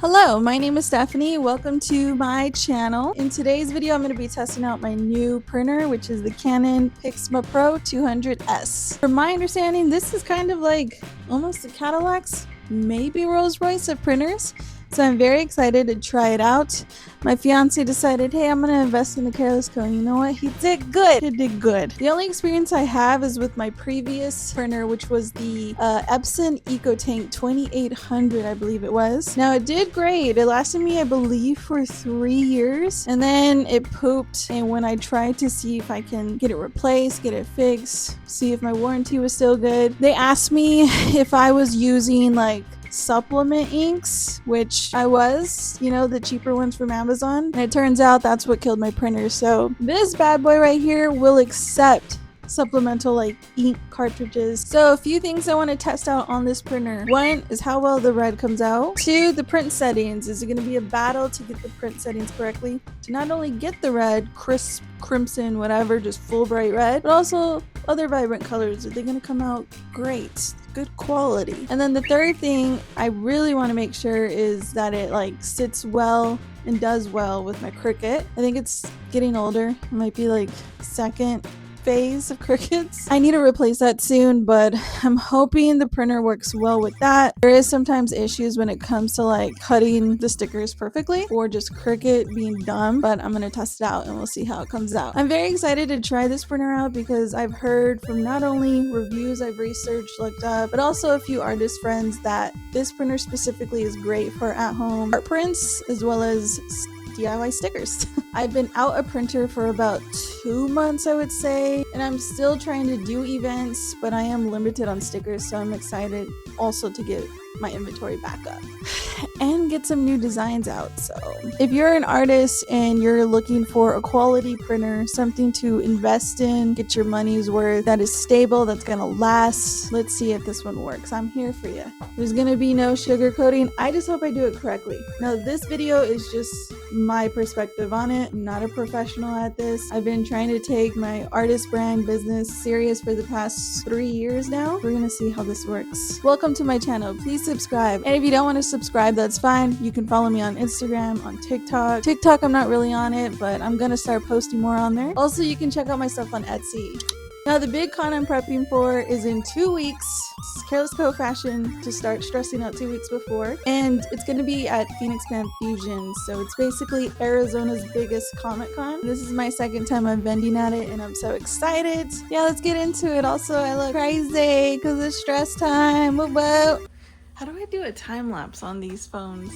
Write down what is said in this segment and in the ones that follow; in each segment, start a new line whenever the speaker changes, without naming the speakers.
Hello, my name is Stephanie. Welcome to my channel. In today's video, I'm going to be testing out my new printer, which is the Cannon Pixma Pro-200s. From my understanding, this is kind of like almost the Cadillac's, maybe Rolls-Royce of printers. So I'm very excited to try it out. My fiance decided, hey, I'm gonna invest in the Careless code. You know what? He did good. He did good. The only experience I have is with my previous printer, which was the Epson EcoTank 2800, I believe it was. Now it did great. It lasted me, I believe, for 3 years, and then it pooped. And when I tried to see if I can get it replaced, get it fixed, see if my warranty was still good, they asked me if I was using like supplement inks, which I was, you know, the cheaper ones from Amazon, and it turns out that's what killed my printer. So this bad boy right here will accept supplemental like ink cartridges. So a few things I want to test out on this printer. One is how well the red comes out. Two, the print settings. Is it going to be a battle to get the print settings correctly, to not only get the red, crisp, crimson, whatever, just full bright red, but also other vibrant colors? Are they going to come out great, good quality? And then the third thing I really want to make sure is that it like sits well and does well with my Cricut. I think it's getting older. It might be like second phase of Cricuts. I need to replace that soon, but I'm hoping the printer works well with that. There is sometimes issues when it comes to like cutting the stickers perfectly or just Cricut being dumb, but I'm gonna test it out and we'll see how it comes out. I'm very excited to try this printer out because I've heard from not only reviews I've researched, looked up, but also a few artist friends that this printer specifically is great for at-home art prints as well as DIY stickers. I've been out a printer for about 2 months, I would say, and I'm still trying to do events, but I am limited on stickers, so I'm excited also to get my inventory back up and get some new designs out. So if you're an artist and you're looking for a quality printer, something to invest in, get your money's worth, that is stable, that's gonna last, let's see if this one works. I'm here for you. There's gonna be no sugarcoating. I just hope I do it correctly. Now this video is just my perspective on it. I'm not a professional at this. I've been trying to take my artist brand business serious for the past 3 years now. We're gonna see how this works. Welcome to my channel. Please subscribe, and if you don't want to subscribe, that's fine. You can follow me on Instagram, on TikTok. I'm not really on it, but I'm gonna start posting more on there. Also, you can check out my stuff on Etsy. Now the big con I'm prepping for is in 2 weeks. Careless Co Fashion to start stressing out 2 weeks before, and it's going to be at Phoenix Fan Fusion, so it's basically Arizona's biggest Comic Con. This is my second time I'm vending at it and I'm so excited. Yeah, let's get into it. Also, I look crazy because it's stress time. Whoa. How do I do a time lapse on these phones?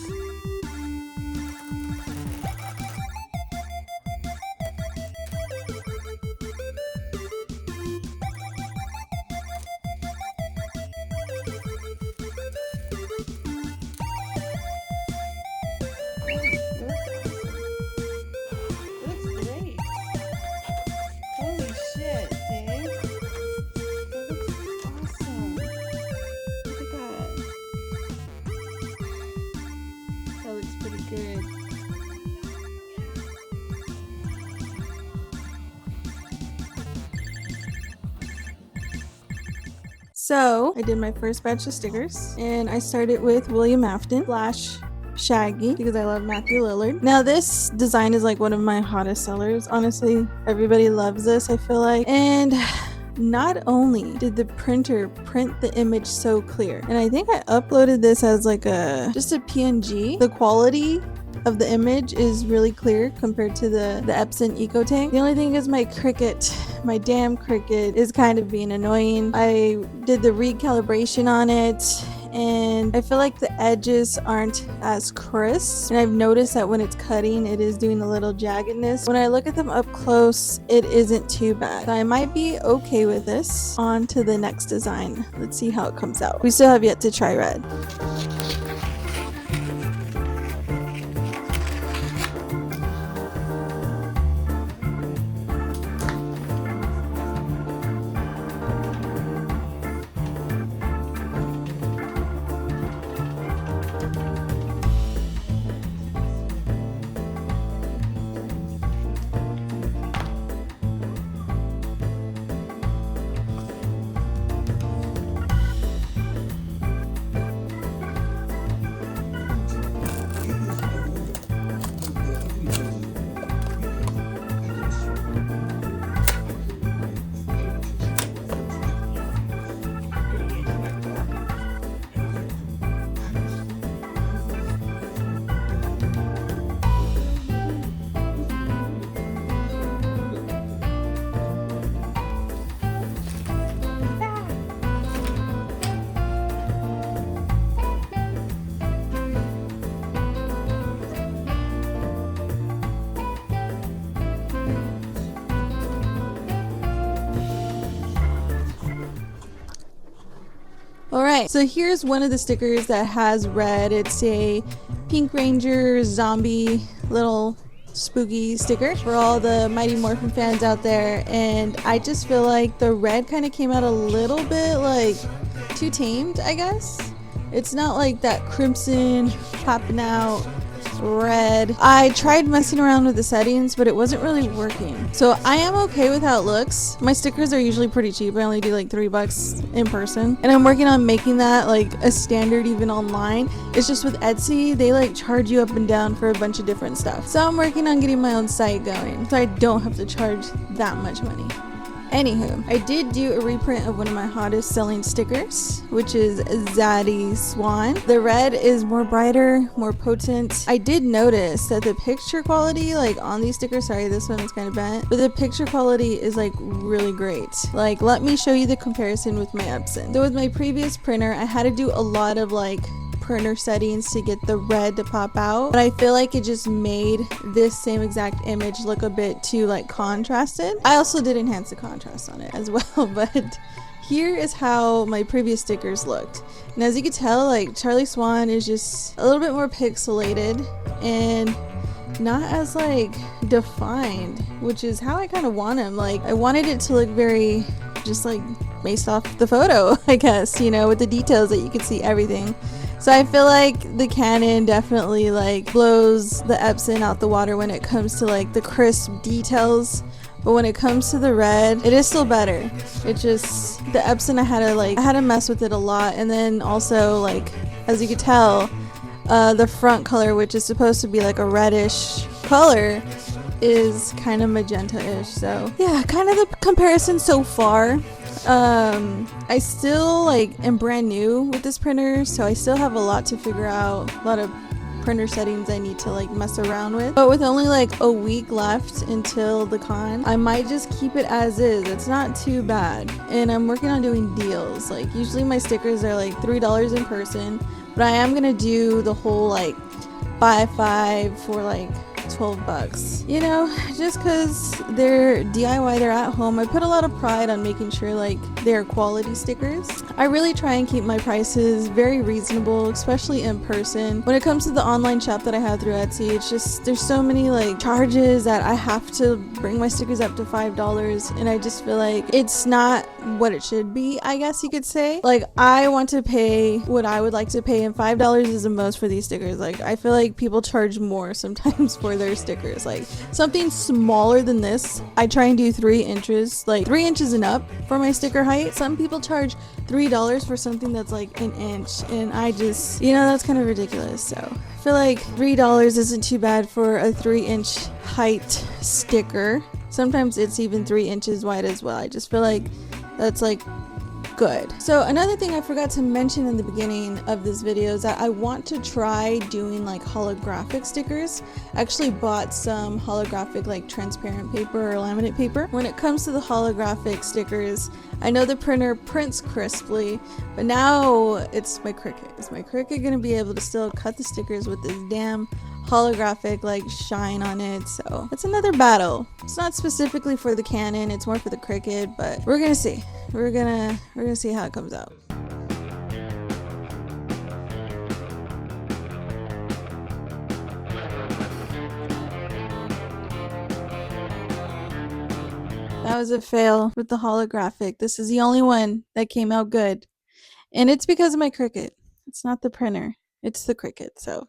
Good. So I did my first batch of stickers and I started with William Afton / Shaggy because I love Matthew Lillard. Now this design is like one of my hottest sellers. Honestly, everybody loves this, I feel like. And not only did the printer print the image so clear, and I think I uploaded this as like just a PNG, the quality of the image is really clear compared to the Epson EcoTank. The only thing is my Cricut, my damn Cricut is kind of being annoying. I did the recalibration on it and I feel like the edges aren't as crisp, and I've noticed that when it's cutting it is doing a little jaggedness. When I look at them up close it isn't too bad, so I might be okay with this. On to the next design. Let's see how it comes out. We still have yet to try red. Alright, so here's one of the stickers that has red. It's a Pink Ranger zombie little spooky sticker for all the Mighty Morphin fans out there, and I just feel like the red kind of came out a little bit like too tamed, I guess. It's not like that crimson popping out red. I tried messing around with the settings, but it wasn't really working. So I am okay with how it looks. My stickers are usually pretty cheap. I only do like $3 in person, and I'm working on making that like a standard even online. It's just with Etsy, they like charge you up and down for a bunch of different stuff. So I'm working on getting my own site going so I don't have to charge that much money. Anywho, I did do a reprint of one of my hottest selling stickers, which is Zaddy Swan. The red is more brighter, more potent. I did notice that the picture quality, like on these stickers, sorry, this one is kind of bent, but the picture quality is like really great. Like, let me show you the comparison with my Epson. So with my previous printer, I had to do a lot of like printer settings to get the red to pop out, but I feel like it just made this same exact image look a bit too like contrasted. I also did enhance the contrast on it as well, but here is how my previous stickers looked. And as you can tell, like Charlie Swan is just a little bit more pixelated and not as like defined, which is how I kind of want him. Like, I wanted it to look very just like based off the photo, I guess, you know, with the details that you could see everything. So I feel like the Canon definitely like blows the Epson out the water when it comes to like the crisp details, but when it comes to the red, it is still better. It just, the Epson, I had to mess with it a lot. And then also, like, as you could tell, the front color, which is supposed to be like a reddish color, is kind of magenta-ish. So yeah, kind of the comparison so far. I still like am brand new with this printer, so I still have a lot to figure out, a lot of printer settings I need to like mess around with. But with only like a week left until the con, I might just keep it as is. It's not too bad. And I'm working on doing deals. Like, usually my stickers are like $3 in person, but I am gonna do the whole like buy 5 for like $12, you know, just because they're DIY, they're at home. I put a lot of pride on making sure like they're quality stickers. I really try and keep my prices very reasonable, especially in person. When it comes to the online shop that I have through Etsy, it's just, there's so many like charges that I have to bring my stickers up to $5, and I just feel like it's not what it should be, I guess you could say. Like, I want to pay what I would like to pay, and $5 is the most for these stickers. Like, I feel like people charge more sometimes for their stickers. Like, something smaller than this, I try and do 3 inches, like 3 inches and up for my sticker height. Some people charge $3 for something that's like 1 inch, and I just, you know, that's kind of ridiculous. So I feel like $3 isn't too bad for a 3-inch height sticker. Sometimes it's even 3 inches wide as well. I just feel like that's like good. So another thing I forgot to mention in the beginning of this video is that I want to try doing like holographic stickers. I actually bought some holographic like transparent paper or laminate paper. When it comes to the holographic stickers, I know the printer prints crisply, but now it's my Cricut. Is my Cricut gonna be able to still cut the stickers with this damn holographic like shine on it? So it's another battle. It's not specifically for the Canon, it's more for the Cricut, but we're gonna see. We're gonna see how it comes out. That was a fail with the holographic. This is the only one that came out good, and it's because of my Cricut. It's not the printer, it's the Cricut. So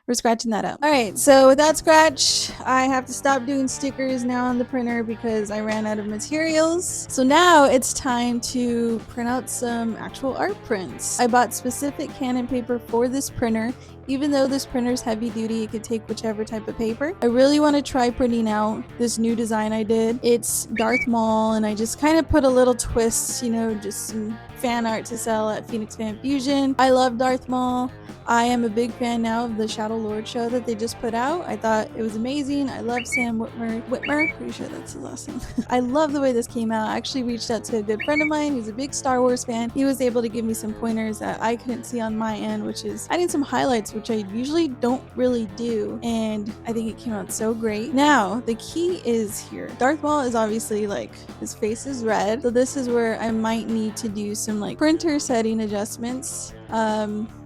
we're scratching that out. Alright, so with that scratch, I have to stop doing stickers now on the printer because I ran out of materials. So now it's time to print out some actual art prints. I bought specific Cannon paper for this printer. Even though this printer is heavy duty, you can take whichever type of paper. I really want to try printing out this new design I did. It's Darth Maul, and I just kind of put a little twist, you know, just some fan art to sell at Phoenix Fan Fusion. I love Darth Maul. I am a big fan now of the Shadow Lord show that they just put out. I thought it was amazing. I love Sam Whitmer, pretty sure that's his last name. I love the way this came out. I actually reached out to a good friend of mine who's a big Star Wars fan. He was able to give me some pointers that I couldn't see on my end, which is adding some highlights, which I usually don't really do, and I think it came out so great. Now the key is here. Darth Maul is obviously like, his face is red, so this is where I might need to do some like printer setting adjustments,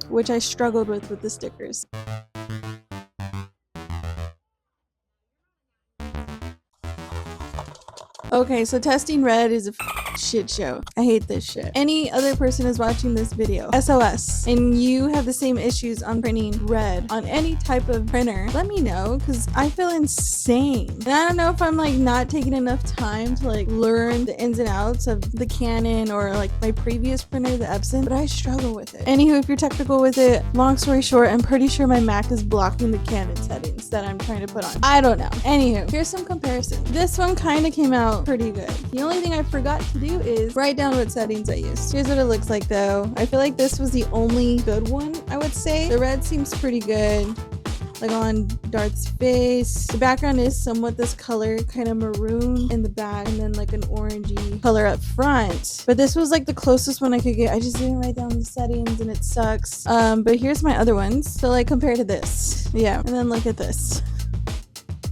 which I struggled with the stickers. Okay, so testing red is a shit show. I hate this shit. Any other person is watching this video, SOS, and you have the same issues on printing red on any type of printer, let me know, because I feel insane. And I don't know if I'm like not taking enough time to like learn the ins and outs of the Canon or like my previous printer, the Epson, but I struggle with it. Anywho, if you're technical with it, long story short, I'm pretty sure my Mac is blocking the Canon settings that I'm trying to put on. I don't know. Anywho, here's some comparison. This one kind of came out pretty good. The only thing I forgot to do is write down what settings I used. Here's what it looks like though. I feel like this was the only good one, I would say. The red seems pretty good, like on Darth's face. The background is somewhat this color, kind of maroon in the back, and then like an orangey color up front. But this was like the closest one I could get. I just didn't write down the settings and it sucks. But here's my other ones. So like compared to this. Yeah, and then look at this.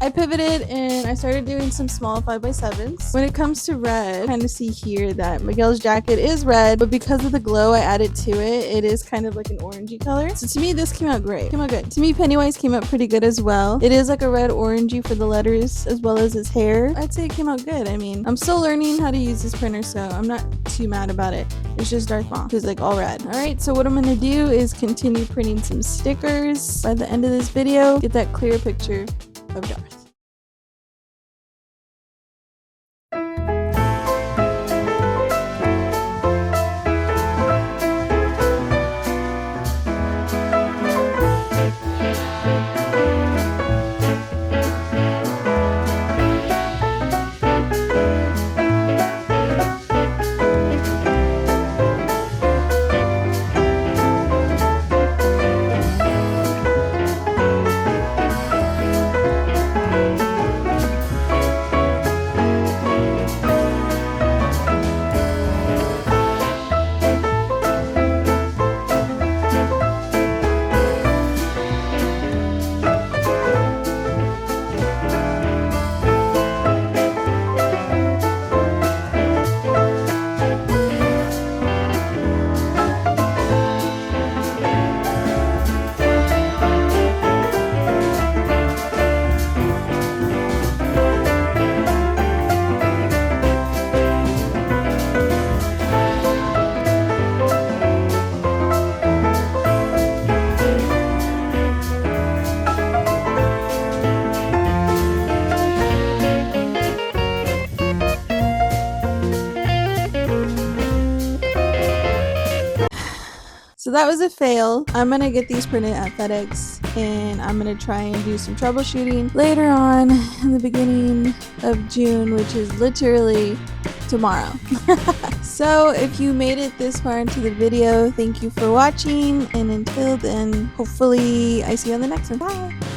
I pivoted and I started doing some small 5x7s. When it comes to red, kind of see here that Miguel's jacket is red, but because of the glow I added to it, it is kind of like an orangey color. So to me, this came out great. Came out good. To me, Pennywise came out pretty good as well. It is like a red orangey for the letters as well as his hair. I'd say it came out good. I mean, I'm still learning how to use this printer, so I'm not too mad about it. It's just Darth Maul, who's like all red. All right, so what I'm gonna do is continue printing some stickers. By the end of this video, get that clear picture of Darth. So that was a fail. I'm gonna get these printed at FedEx and I'm gonna try and do some troubleshooting later on in the beginning of June, which is literally tomorrow. So if you made it this far into the video, thank you for watching, and until then, hopefully I see you on the next one. Bye!